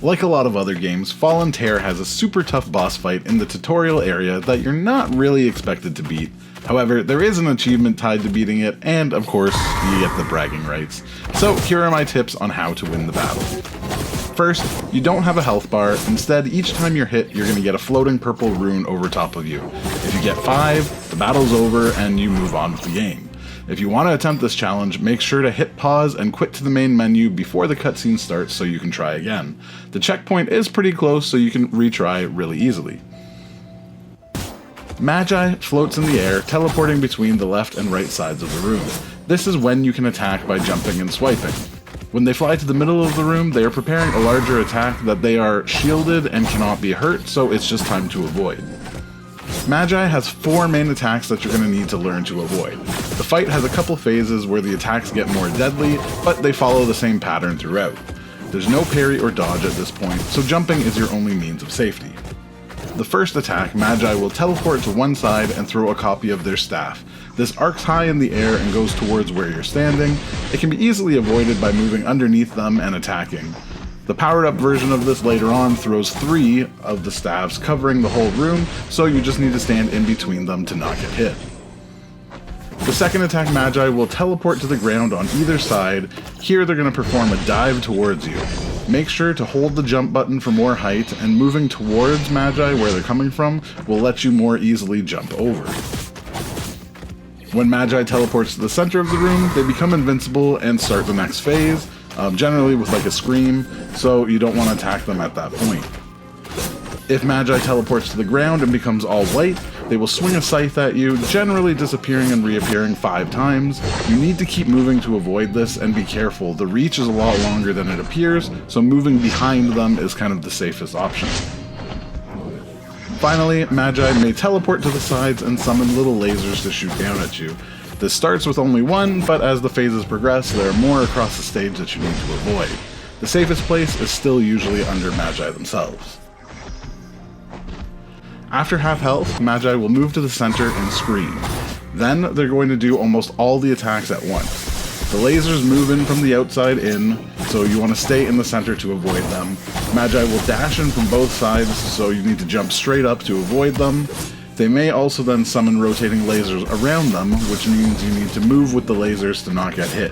Like a lot of other games, Fallen Terror has a super tough boss fight in the tutorial area that you're not really expected to beat. However, there is an achievement tied to beating it, and of course, you get the bragging rights. So here are my tips on how to win the battle. First, you don't have a health bar. Instead, each time you're hit, you're going to get a floating purple rune over top of you. If you get 5, the battle's over and you move on with the game. If you want to attempt this challenge, make sure to hit pause and quit to the main menu before the cutscene starts so you can try again. The checkpoint is pretty close, so you can retry really easily. Magi floats in the air, teleporting between the left and right sides of the room. This is when you can attack by jumping and swiping. When they fly to the middle of the room, they are preparing a larger attack that they are shielded and cannot be hurt, so it's just time to avoid. Magi has 4 main attacks that you're going to need to learn to avoid. The fight has a couple phases where the attacks get more deadly, but they follow the same pattern throughout. There's no parry or dodge at this point, so jumping is your only means of safety. The first attack, Magi will teleport to one side and throw a copy of their staff. This arcs high in the air and goes towards where you're standing. It can be easily avoided by moving underneath them and attacking. The powered-up version of this later on throws 3 of the staffs covering the whole room, so you just need to stand in between them to not get hit. The second attack, Magi will teleport to the ground on either side. Here they're going to perform a dive towards you. Make sure to hold the jump button for more height, and moving towards Magi where they're coming from will let you more easily jump over. When Magi teleports to the center of the room, they become invincible and start the next phase. Generally with like a scream, so you don't want to attack them at that point. If Magi teleports to the ground and becomes all white, they will swing a scythe at you, generally disappearing and reappearing 5 times. You need to keep moving to avoid this, and be careful. The reach is a lot longer than it appears, so moving behind them is kind of the safest option. Finally, Magi may teleport to the sides and summon little lasers to shoot down at you. This starts with only 1, but as the phases progress, there are more across the stage that you need to avoid. The safest place is still usually under Magi themselves. After half health, Magi will move to the center and scream. Then they're going to do almost all the attacks at once. The lasers move in from the outside in, so you want to stay in the center to avoid them. Magi will dash in from both sides, so you need to jump straight up to avoid them. They may also then summon rotating lasers around them, which means you need to move with the lasers to not get hit.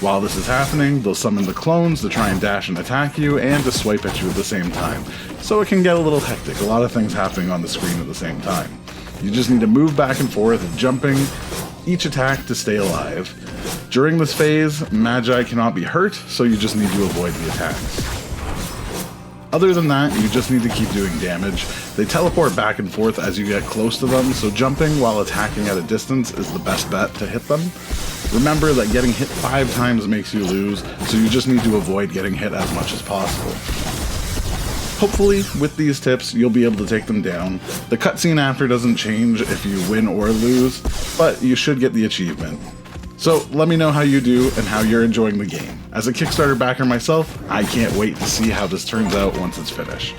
While this is happening, they'll summon the clones to try and dash and attack you, and to swipe at you at the same time. So it can get a little hectic, a lot of things happening on the screen at the same time. You just need to move back and forth, jumping each attack to stay alive. During this phase, Magi cannot be hurt, so you just need to avoid the attacks. Other than that, you just need to keep doing damage. They teleport back and forth as you get close to them, so jumping while attacking at a distance is the best bet to hit them. Remember that getting hit 5 times makes you lose, so you just need to avoid getting hit as much as possible. Hopefully, with these tips, you'll be able to take them down. The cutscene after doesn't change if you win or lose, but you should get the achievement. So let me know how you do and how you're enjoying the game. As a Kickstarter backer myself, I can't wait to see how this turns out once it's finished.